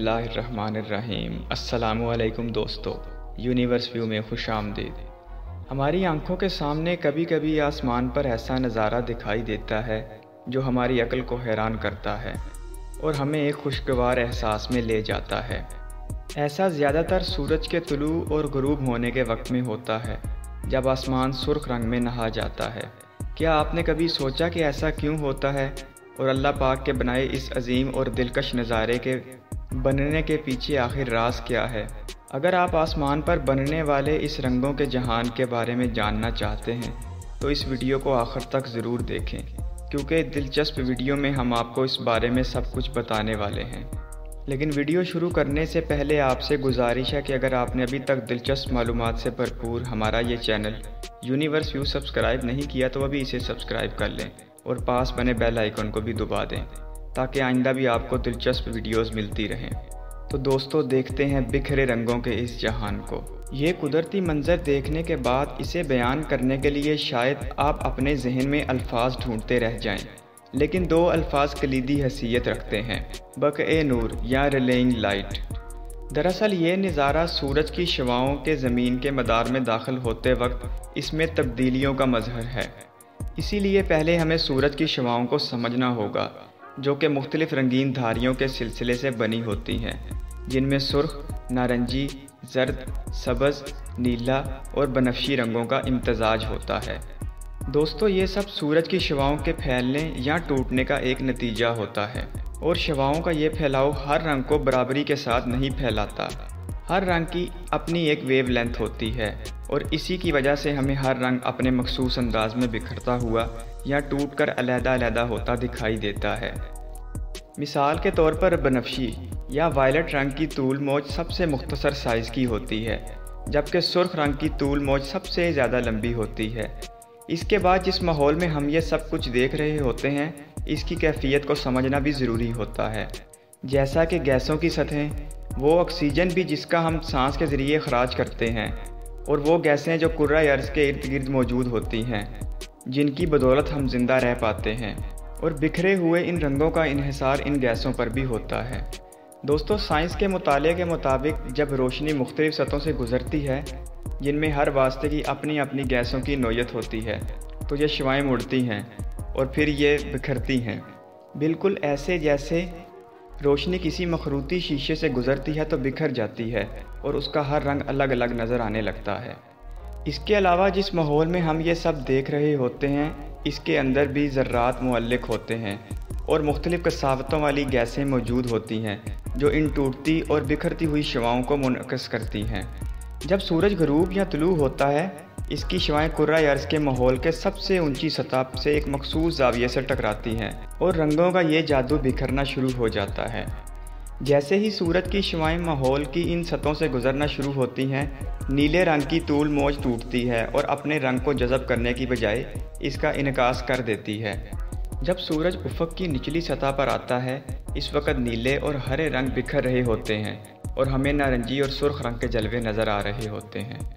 बिस्मिल्लाहिर्रहमानिर्रहीम। अस्सलामु अलैकुम दोस्तों, यूनिवर्स व्यू में खुश आमदीद। हमारी आंखों के सामने कभी कभी आसमान पर ऐसा नज़ारा दिखाई देता है जो हमारी अक्ल को हैरान करता है और हमें एक खुशगवार एहसास में ले जाता है। ऐसा ज़्यादातर सूरज के तुलू और गुरूब होने के वक्त में होता है, जब आसमान सुर्ख रंग में नहा जाता है। क्या आपने कभी सोचा कि ऐसा क्यों होता है और अल्लाह पाक के बनाए इस अजीम और दिलकश नज़ारे के बनने के पीछे आखिर राज क्या है? अगर आप आसमान पर बनने वाले इस रंगों के जहान के बारे में जानना चाहते हैं तो इस वीडियो को आखिर तक ज़रूर देखें, क्योंकि दिलचस्प वीडियो में हम आपको इस बारे में सब कुछ बताने वाले हैं। लेकिन वीडियो शुरू करने से पहले आपसे गुजारिश है कि अगर आपने अभी तक दिलचस्प मालूमात से भरपूर हमारा ये चैनल यूनिवर्स व्यू सब्सक्राइब नहीं किया तो अभी इसे सब्सक्राइब कर लें और पास बने बेल आइकन को भी दबा दें, ताकि आइंदा भी आपको दिलचस्प वीडियोस मिलती रहें। तो दोस्तों, देखते हैं बिखरे रंगों के इस जहान को। ये कुदरती मंजर देखने के बाद इसे बयान करने के लिए शायद आप अपने जहन में अल्फाज ढूंढते रह जाएं, लेकिन दो अल्फाज कलीदी हैसियत रखते हैं, बक़ए नूर या रिलेइंग लाइट। दरअसल ये नज़ारा सूरज की शवाओं के ज़मीन के मदार में दाखिल होते वक्त इसमें तब्दीलियों का मजहर है। इसीलिए पहले हमें सूरज की शवाओं को समझना होगा, जो कि मुख्तलिफ़ रंगीन धारियों के सिलसिले से बनी होती हैं, जिनमें सुर्ख, नारंगी, जर्द, सब्ज़, नीला और बनफशी रंगों का इम्तजाज होता है। दोस्तों, ये सब सूरज की शवाओं के फैलने या टूटने का एक नतीजा होता है, और शवाओं का ये फैलाव हर रंग को बराबरी के साथ नहीं फैलाता। हर रंग की अपनी एक वेव लेंथ होती है और इसी की वजह से हमें हर रंग अपने मखसूस अंदाज में बिखरता हुआ या टूटकर अलहदा-अलहदा होता दिखाई देता है। मिसाल के तौर पर बनफशी या वायलेट रंग की तूल मौज सबसे मुख्तसर साइज़ की होती है, जबकि सुर्ख रंग की तूल मौज सबसे ज़्यादा लंबी होती है। इसके बाद जिस माहौल में हम ये सब कुछ देख रहे होते हैं, इसकी कैफियत को समझना भी ज़रूरी होता है। जैसा कि गैसों की सतहें, वो ऑक्सीजन भी जिसका हम सांस के ज़रिए खराज करते हैं, और वो गैसें जो कुर्रा अर्ज़ के इर्द गिर्द मौजूद होती हैं, जिनकी बदौलत हम जिंदा रह पाते हैं, और बिखरे हुए इन रंगों का इन्हिसार इन गैसों पर भी होता है। दोस्तों, साइंस के मुताले के मुताबिक जब रोशनी मुख्तलिफ़ सतहों से गुज़रती है, जिनमें हर वास्ते की अपनी अपनी गैसों की नोयत होती है, तो ये शवाएँ मुड़ती हैं और फिर ये बिखरती हैं, बिल्कुल ऐसे जैसे रोशनी किसी मखरूती शीशे से गुज़रती है तो बिखर जाती है और उसका हर रंग अलग अलग नज़र आने लगता है। इसके अलावा जिस माहौल में हम ये सब देख रहे होते हैं, इसके अंदर भी ज़र्रात मुअल्लिक होते हैं और मुख्तलिफ़ कसावतों वाली गैसें मौजूद होती हैं, जो इन टूटती और बिखरती हुई शवाओं को मुनक़िस करती हैं। जब सूरज ग़रूब या तुलू होता है, इसकी शवाएँ कुर्रा अर्ज़ के माहौल के सबसे ऊंची सतह से एक मखसूस ज़ाविये से टकराती हैं और रंगों का ये जादू बिखरना शुरू हो जाता है। जैसे ही सूरज की शवाएँ माहौल की इन सतहों से गुजरना शुरू होती हैं, नीले रंग की तूल मौज टूटती है और अपने रंग को जज़ब करने की बजाय इसका इनकास कर देती है। जब सूरज उफ़क़ की निचली सतह पर आता है, इस वक्त नीले और हरे रंग बिखर रहे होते हैं और हमें नारंगी और सुर्ख रंग के जलवे नज़र आ रहे होते हैं।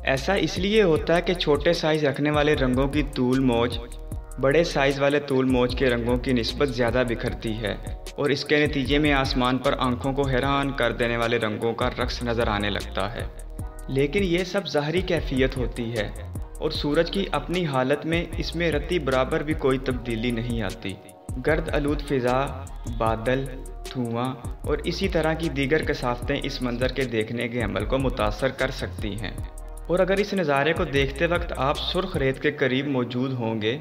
ऐसा इसलिए होता है कि छोटे साइज़ रखने वाले रंगों की तूल मौज बड़े साइज़ वाले तूल मौज के रंगों की निस्बत ज़्यादा बिखरती है, और इसके नतीजे में आसमान पर आंखों को हैरान कर देने वाले रंगों का रक्स नज़र आने लगता है। लेकिन ये सब ज़ाहरी कैफियत होती है और सूरज की अपनी हालत में इसमें रत्ती बराबर भी कोई तब्दीली नहीं आती। गर्द आलूद फ़िज़ा, बादल, धुआं और इसी तरह की दीगर कसावतें इस मंज़र के देखने के अमल को मुतासर कर सकती हैं। और अगर इस नज़ारे को देखते वक्त आप सुर्ख रेत के करीब मौजूद होंगे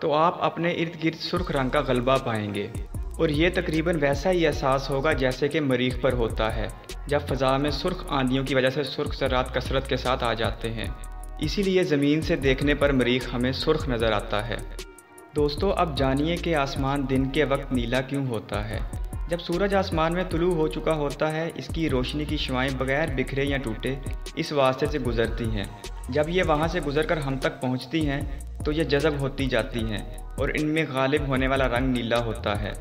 तो आप अपने इर्द गिर्द सुर्ख रंग का गलबा पाएंगे, और ये तकरीबन वैसा ही एहसास होगा जैसे कि मरीख पर होता है, जब फ़ज़ा में सुर्ख आंधियों की वजह से सुर्ख ज़र्रात कसरत के साथ आ जाते हैं। इसीलिए ज़मीन से देखने पर मरीख हमें सुर्ख नज़र आता है। दोस्तों, अब जानिए कि आसमान दिन के वक्त नीला क्यों होता है। जब सूरज आसमान में तुलू हो चुका होता है, इसकी रोशनी की शवाएँ बगैर बिखरे या टूटे इस वास्ते से गुज़रती हैं। जब ये वहाँ से गुज़रकर हम तक पहुँचती हैं तो ये जज़ब होती जाती हैं और इनमें गालिब होने वाला रंग नीला होता है।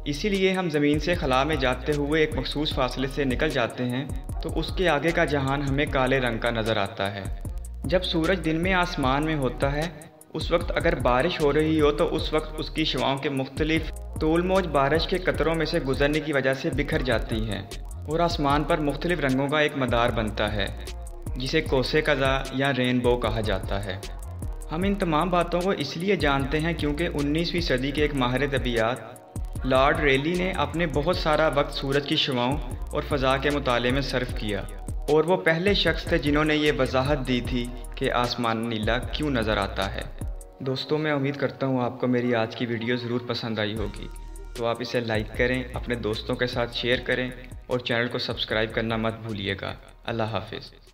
इसीलिए हम ज़मीन से खला में जाते हुए एक मखसूस फासले से निकल जाते हैं तो उसके आगे का जहान हमें काले रंग का नज़र आता है। जब सूरज दिन में आसमान में होता है, उस वक्त अगर बारिश हो रही हो तो उस वक्त उसकी शवाओं के मुख्तलिफ तूल-मौज बारिश के कतरों में से गुजरने की वजह से बिखर जाती हैं और आसमान पर मुख्तलिफ रंगों का एक मदार बनता है जिसे कोसे कज़ा या रेनबो कहा जाता है। हम इन तमाम बातों को इसलिए जानते हैं क्योंकि 19वीं सदी के एक माहिर तबीयात लॉर्ड रेली ने अपने बहुत सारा वक्त सूरज की शवाओं और फ़ज़ा के मुताले में सर्फ किया और वो पहले शख्स थे जिन्होंने ये वजाहत दी थी कि आसमान नीला क्यों नज़र आता है। दोस्तों, मैं उम्मीद करता हूँ आपको मेरी आज की वीडियो ज़रूर पसंद आई होगी, तो आप इसे लाइक करें, अपने दोस्तों के साथ शेयर करें और चैनल को सब्सक्राइब करना मत भूलिएगा। अल्लाह हाफ़िज़।